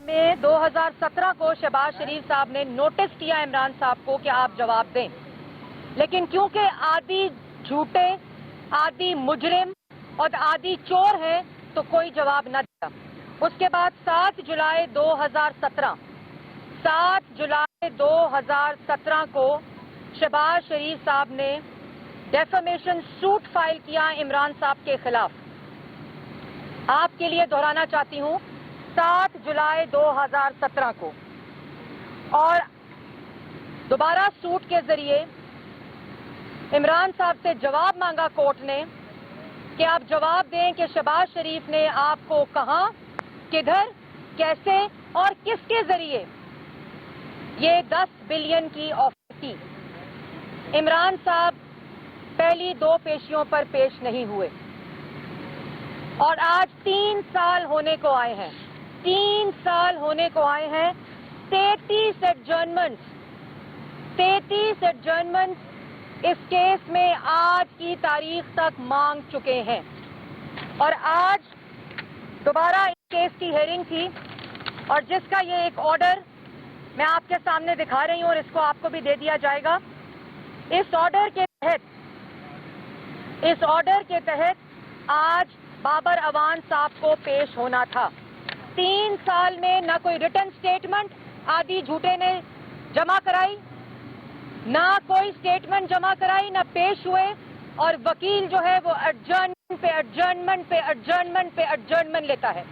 میں 2017 کو शहबाज शरीफ साहब ने नोटिस किया इमरान साहब को कि आप जवाब दें, लेकिन क्योंकि आदि झूठे, आदि मुजरिम और आदि चोर हैं तो कोई जवाब न दिया। उसके बाद 7 जुलाई 2017 को शहबाज शरीफ साहब ने डेफेमेशन सूट फाइल किया इमरान साहब के खिलाफ। आपके लिए दोहराना चाहती हूँ, 7 जुलाई 2017 को, और दोबारा सूट के जरिए इमरान साहब से जवाब मांगा कोर्ट ने कि आप जवाब दें कि शहबाज शरीफ ने आपको कहां, किधर, कैसे और किसके जरिए ये 10 बिलियन की ऑफर की। इमरान साहब पहली 2 पेशियों पर पेश नहीं हुए और आज 3 साल होने को आए हैं। 3 साल होने को आए हैं। 33 एडजर्नमेंट्स इस केस में आज की तारीख तक मांग चुके हैं और आज दोबारा इस केस की हेयरिंग थी और जिसका ये एक ऑर्डर मैं आपके सामने दिखा रही हूं और इसको आपको भी दे दिया जाएगा। इस ऑर्डर के तहत आज बाबर अवान साहब को पेश होना था। 3 साल में न कोई रिटन स्टेटमेंट आदि झूठे ने जमा कराई, ना कोई स्टेटमेंट जमा कराई, ना पेश हुए, और वकील जो है वो एडजर्नमेंट लेता है।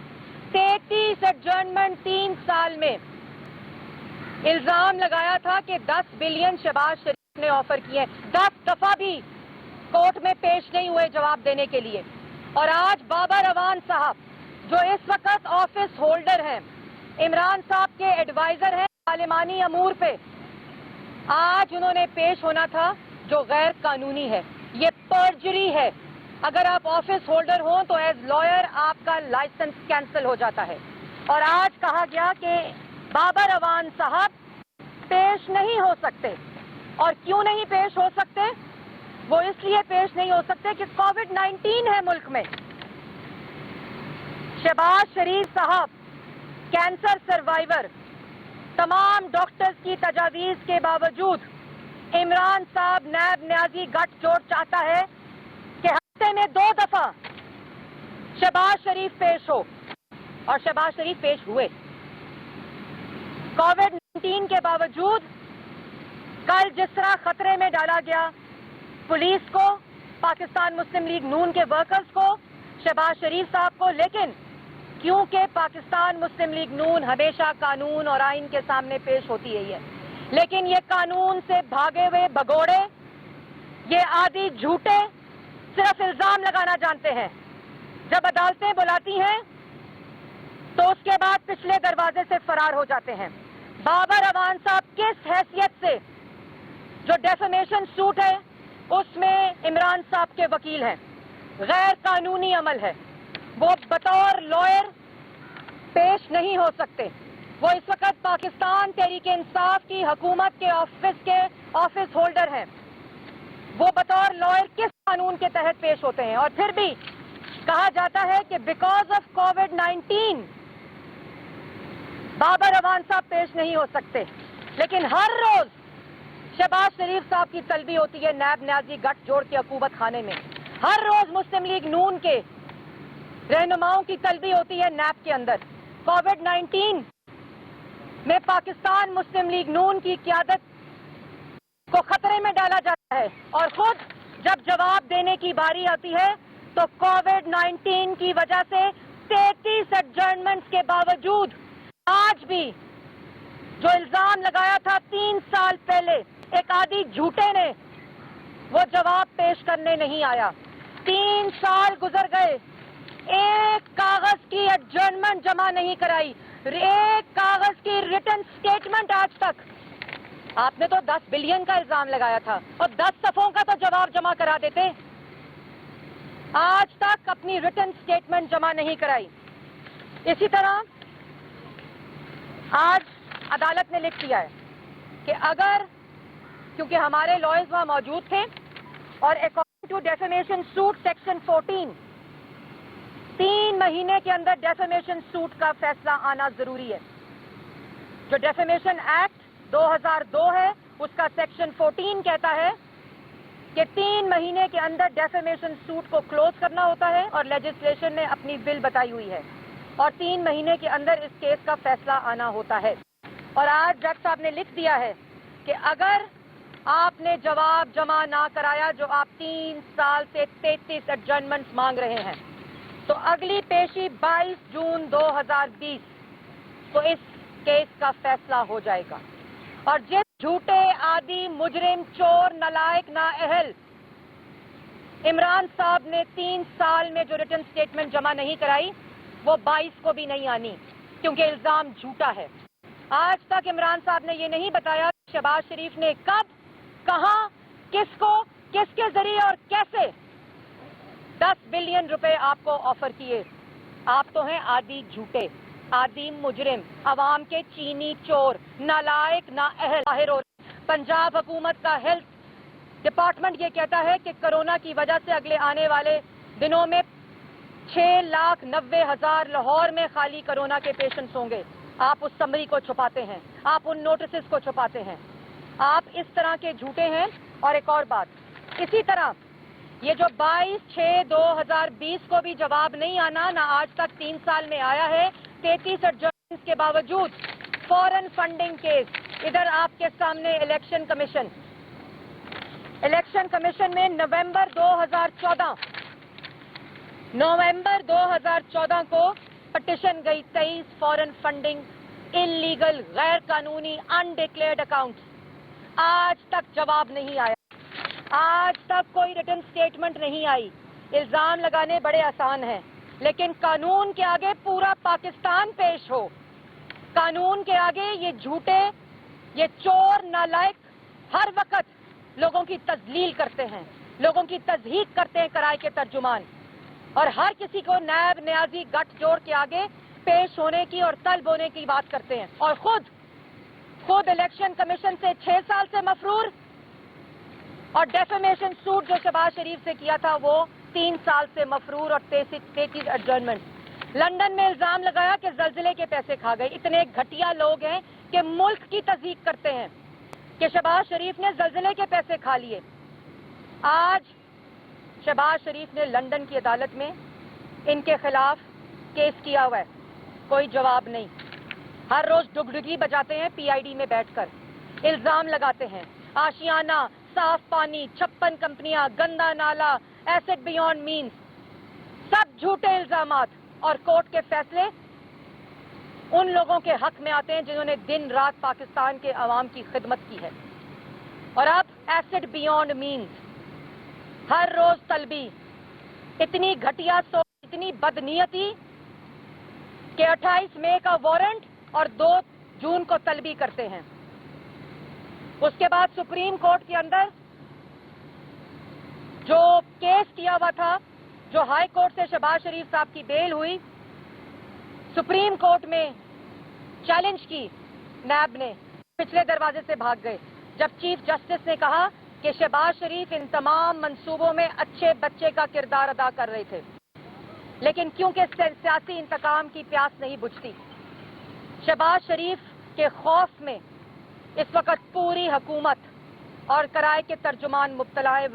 33 एडजर्नमेंट 3 साल में। इल्जाम लगाया था कि 10 बिलियन शहबाज शरीफ ने ऑफर किए। 10 दफा भी कोर्ट में पेश नहीं हुए जवाब देने के लिए। और आज बाबर अवान साहब जो इस वक्त ऑफिस होल्डर हैं, इमरान साहब के एडवाइजर हैं पार्लिमानी अमूर पे, आज उन्होंने पेश होना था, जो गैर कानूनी है। ये पर्जरी है। अगर आप ऑफिस होल्डर हो तो एज लॉयर आपका लाइसेंस कैंसिल हो जाता है। और आज कहा गया कि बाबर अवान साहब पेश नहीं हो सकते। और क्यों नहीं पेश हो सकते? वो इसलिए पेश नहीं हो सकते कि कोविड-19 है मुल्क में। शहबाज शरीफ साहब कैंसर सर्वाइवर, तमाम डॉक्टर्स की तजावीज के बावजूद इमरान साहब नैब न्याजी गठजोड़ चाहता है कि हफ्ते में 2 दफा शहबाज शरीफ पेश हो, और शहबाज शरीफ पेश हुए। कोविड-19 के बावजूद कल जिस तरह खतरे में डाला गया पुलिस को, पाकिस्तान मुस्लिम लीग नून के वर्कर्स को, शहबाज शरीफ साहब को, लेकिन क्योंकि पाकिस्तान मुस्लिम लीग नून हमेशा कानून और आइन के सामने पेश होती है, लेकिन ये कानून से भागे हुए भगोड़े, ये आदि झूठे सिर्फ इल्जाम लगाना जानते हैं। जब अदालतें बुलाती हैं तो उसके बाद पिछले दरवाजे से फरार हो जाते हैं। बाबर अवान साहब किस हैसियत से, जो डेफेमेशन सूट है उसमें इमरान साहब के वकील हैं, गैर कानूनी अमल है, वो बतौर लॉयर पेश नहीं हो सकते। वो इस वक्त पाकिस्तान तहरीक इंसाफ की हुकूमत के ऑफिस होल्डर हैं। वो बतौर लॉयर किस कानून के तहत पेश होते हैं? और फिर भी कहा जाता है कि बिकॉज ऑफ कोविड-19 बाबर अवान साहब पेश नहीं हो सकते। लेकिन हर रोज शहबाज शरीफ साहब की तलबी होती है नैब न्याजी गठजोड़ के हुकूमत खाने में। हर रोज मुस्लिम लीग नून के रहनुमाओं की तलबी होती है नैब के अंदर। कोविड-19 में पाकिस्तान मुस्लिम लीग नून की क़यादत को खतरे में डाला जाता है, और खुद जब जवाब देने की बारी आती है तो कोविड-19 की वजह से 33 एडजर्नमेंट्स के बावजूद आज भी जो इल्जाम लगाया था 3 साल पहले एक आदि झूठे ने, वो जवाब पेश करने नहीं आया। 3 साल गुजर गए, एक कागज की एडजर्नमेंट जमा नहीं कराई, एक कागज की रिटन स्टेटमेंट आज तक। आपने तो 10 बिलियन का इल्जाम लगाया था और 10 सफों का तो जवाब जमा करा देते। आज तक अपनी रिटन स्टेटमेंट जमा नहीं कराई। इसी तरह आज अदालत ने लिख दिया है कि अगर, क्योंकि हमारे लॉयर्स वहां मौजूद थे और according to defamation suit section 14 3 महीने के अंदर डेफेमेशन सूट का फैसला आना जरूरी है। जो डेफेमेशन एक्ट 2002 है उसका सेक्शन 14 कहता है कि 3 महीने के अंदर डेफेमेशन सूट को क्लोज करना होता है और लेजिस्लेशन ने अपनी बिल बताई हुई है और 3 महीने के अंदर इस केस का फैसला आना होता है। और आज जज साहब ने लिख दिया है कि अगर आपने जवाब जमा ना कराया, जो आप 3 साल से 33 एडजर्नमेंट्स मांग रहे हैं, तो अगली पेशी 22 जून 2020 को इस केस का फैसला हो जाएगा। और जिस झूठे आदि मुजरिम चोर नलायक नाअहल इमरान साहब ने 3 साल में जो रिटन स्टेटमेंट जमा नहीं कराई, वो 22 को भी नहीं आनी, क्योंकि इल्जाम झूठा है। आज तक इमरान साहब ने ये नहीं बताया शहबाज शरीफ ने कब, कहां, किसको, किसके जरिए और कैसे 10 बिलियन रुपए आपको ऑफर किए। आप तो हैं आदि झूठे, आदि मुजरिम, अवाम के चीनी चोर, नालायक नाअहल। पंजाब हुकूमत का हेल्थ डिपार्टमेंट ये कहता है कि कोरोना की वजह से अगले आने वाले दिनों में 6,90,000 लाहौर में खाली कोरोना के पेशेंट्स होंगे। आप उस समरी को छुपाते हैं, आप उन नोटिस को छुपाते हैं, आप इस तरह के झूठे हैं। और एक और बात, इसी तरह ये जो 22/6/2020 को भी जवाब नहीं आना, ना आज तक 3 साल में आया है, 33 एडजर्नमेंट्स के बावजूद फॉरेन फंडिंग केस। इधर आपके सामने इलेक्शन कमीशन में नवंबर 2014 को पिटिशन गई 23 फॉरेन फंडिंग इलीगल, गैर कानूनी, अनडिक्लेयर्ड अकाउंट्स। आज तक जवाब नहीं आया, आज तक कोई रिटन स्टेटमेंट नहीं आई। इल्जाम लगाने बड़े आसान हैं, लेकिन कानून के आगे पूरा पाकिस्तान पेश हो। कानून के आगे ये झूठे, ये चोर नालायक हर वक्त लोगों की तजलील करते हैं, लोगों की तज़हीक करते हैं कराए के तर्जुमान, और हर किसी को नैब न्याजी गठजोड़ के आगे पेश होने की और तलब होने की बात करते हैं। और खुद इलेक्शन कमीशन से 6 साल से मफरूर, और डेफेमेशन सूट जो शहबाज शरीफ से किया था वो 3 साल से मफरूर और 33 एडजर्नमेंट। लंदन में इल्जाम लगाया कि जल्जिले के पैसे खा गए। इतने घटिया लोग हैं कि मुल्क की तज़हीक करते हैं कि शहबाज शरीफ ने जल्जिले के पैसे खा लिए। आज शहबाज शरीफ ने लंदन की अदालत में इनके खिलाफ केस किया हुआ है, कोई जवाब नहीं। हर रोज डुगडुगी बजाते हैं पीआईडी में बैठकर, इल्जाम लगाते हैं आशियाना, साफ पानी, 56 कंपनियां, गंदा नाला, एसिड बियॉन्ड मीन्स, सब झूठे इल्जामात। और कोर्ट के फैसले उन लोगों के हक में आते हैं जिन्होंने दिन रात पाकिस्तान के अवाम की खिदमत की है। और अब एसिड बियॉन्ड मीन्स, हर रोज तलबी, इतनी घटिया सोच, इतनी बदनीयती कि 28 मई का वारंट और 2 जून को तलबी करते हैं। उसके बाद सुप्रीम कोर्ट के अंदर जो केस किया हुआ था, जो हाई कोर्ट से शहबाज शरीफ साहब की बेल हुई, सुप्रीम कोर्ट में चैलेंज की नैब ने, पिछले दरवाजे से भाग गए जब चीफ जस्टिस ने कहा कि शहबाज शरीफ इन तमाम मंसूबों में अच्छे बच्चे का किरदार अदा कर रहे थे। लेकिन क्योंकि सियासी इंतकाम की प्यास नहीं बुझती, शहबाज शरीफ के खौफ में इस वक्त पूरी हुकूमत और कराए के तर्जुमान मुब्तला है,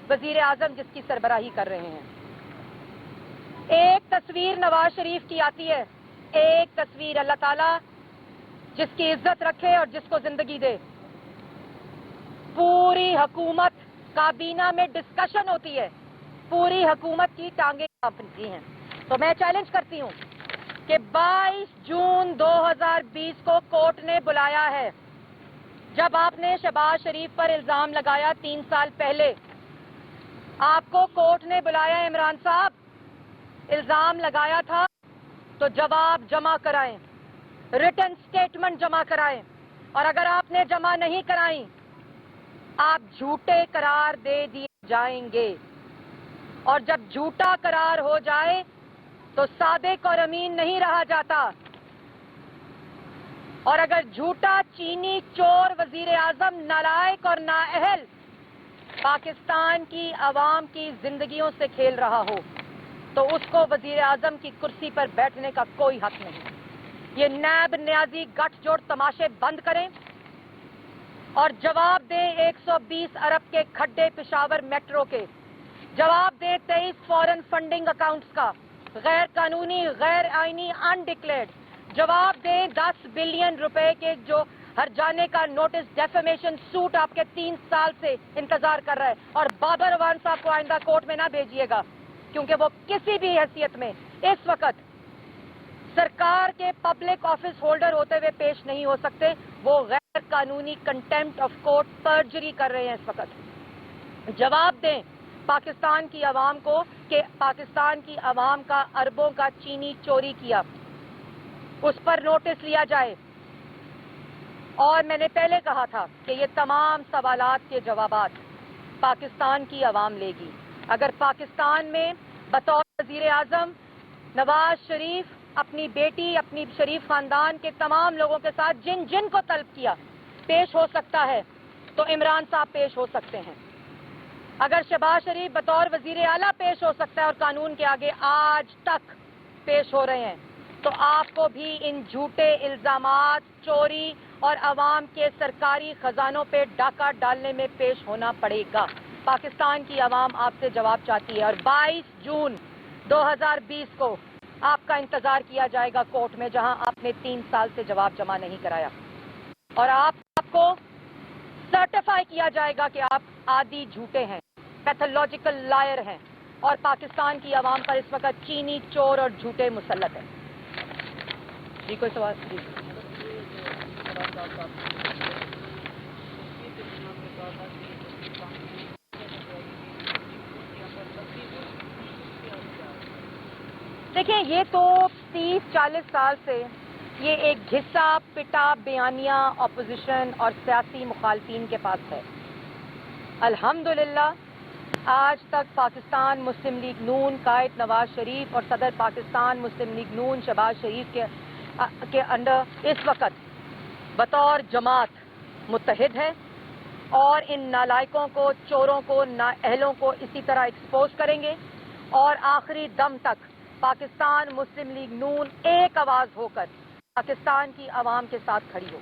वजीर आजम जिसकी सरबराही कर रहे हैं। एक तस्वीर नवाज शरीफ की आती है, एक तस्वीर, अल्लाह ताला जिसकी इज्जत रखे और जिसको जिंदगी दे। पूरी हुकूमत काबीना में डिस्कशन होती है, पूरी हुकूमत की टांगे कांपती हैं। तो मैं चैलेंज करती हूं कि 22 जून 2020 को कोर्ट ने बुलाया है। जब आपने शहबाज शरीफ पर इल्जाम लगाया 3 साल पहले, आपको कोर्ट ने बुलाया, इमरान साहब इल्जाम लगाया था तो जवाब जमा कराएं, रिटन स्टेटमेंट जमा कराएं। और अगर आपने जमा नहीं कराई, आप झूठे करार दे दिए जाएंगे। और जब झूठा करार हो जाए तो सादिक और अमीन नहीं रहा जाता। और अगर झूठा चीनी चोर वजीर आजम नालायक और नाअहल पाकिस्तान की आवाम की जिंदगियों से खेल रहा हो, तो उसको वजीर आजम की कुर्सी पर बैठने का कोई हक नहीं। ये नैब न्याजी गठजोड़ तमाशे बंद करें और जवाब दें 120 अरब के खड्डे पेशावर मेट्रो के, जवाब दें 23 फॉरेन फंडिंग अकाउंट्स का, गैर कानूनी, गैर आईनी, अनडिक्लेयर्ड, जवाब दें 10 बिलियन रुपए के जो हर जाने का नोटिस डेफेमेशन सूट आपके 3 साल से इंतजार कर रहा है। और बाबर अवान साहब को आइंदा कोर्ट में ना भेजिएगा, क्योंकि वो किसी भी हैसियत में इस वक्त सरकार के पब्लिक ऑफिस होल्डर होते हुए पेश नहीं हो सकते। वो गैर कानूनी कंटेम्प्ट ऑफ कोर्ट पर्जरी कर रहे हैं इस वक्त। जवाब दें पाकिस्तान की आवाम को कि पाकिस्तान की आवाम का अरबों का चीनी चोरी किया, उस पर नोटिस लिया जाए। और मैंने पहले कहा था कि ये तमाम सवालात के जवाबात पाकिस्तान की आवाम लेगी। अगर पाकिस्तान में बतौर वज़ीर आज़म नवाज शरीफ अपनी बेटी, अपनी शरीफ खानदान के तमाम लोगों के साथ जिन जिन को तलब किया पेश हो सकता है, तो इमरान साहब पेश हो सकते हैं। अगर शहबाज शरीफ बतौर वज़ीर आला पेश हो सकता है और कानून के आगे आज तक पेश हो रहे हैं, तो आपको भी इन झूठे इल्जामात, चोरी और अवाम के सरकारी खजानों पे डाका डालने में पेश होना पड़ेगा। पाकिस्तान की आवाम आपसे जवाब चाहती है और 22 जून 2020 को आपका इंतजार किया जाएगा कोर्ट में, जहां आपने 3 साल से जवाब जमा नहीं कराया, और आपको सर्टिफाई किया जाएगा कि आप आदि झूठे हैं, पैथोलॉजिकल लायर हैं, और पाकिस्तान की आवाम पर इस वक्त चीनी चोर और झूठे मुसल्लत हैं। जी कोई सवाल? जी देखिए, ये तो 30-40 साल से ये एक घिसा पिटा बयानिया अपोजिशन और सियासी मुखालफिन के पास है। अल्हम्दुलिल्लाह आज तक पाकिस्तान मुस्लिम लीग नून कायद नवाज शरीफ और सदर पाकिस्तान मुस्लिम लीग नून शहबाज शरीफ के अंडर इस वक्त बतौर जमात मुत्तहिद है, और इन नालायकों को, चोरों को, नाअहलों को इसी तरह एक्सपोज करेंगे और आखिरी दम तक पाकिस्तान मुस्लिम लीग नून एक आवाज होकर पाकिस्तान की आवाम के साथ खड़ी हो।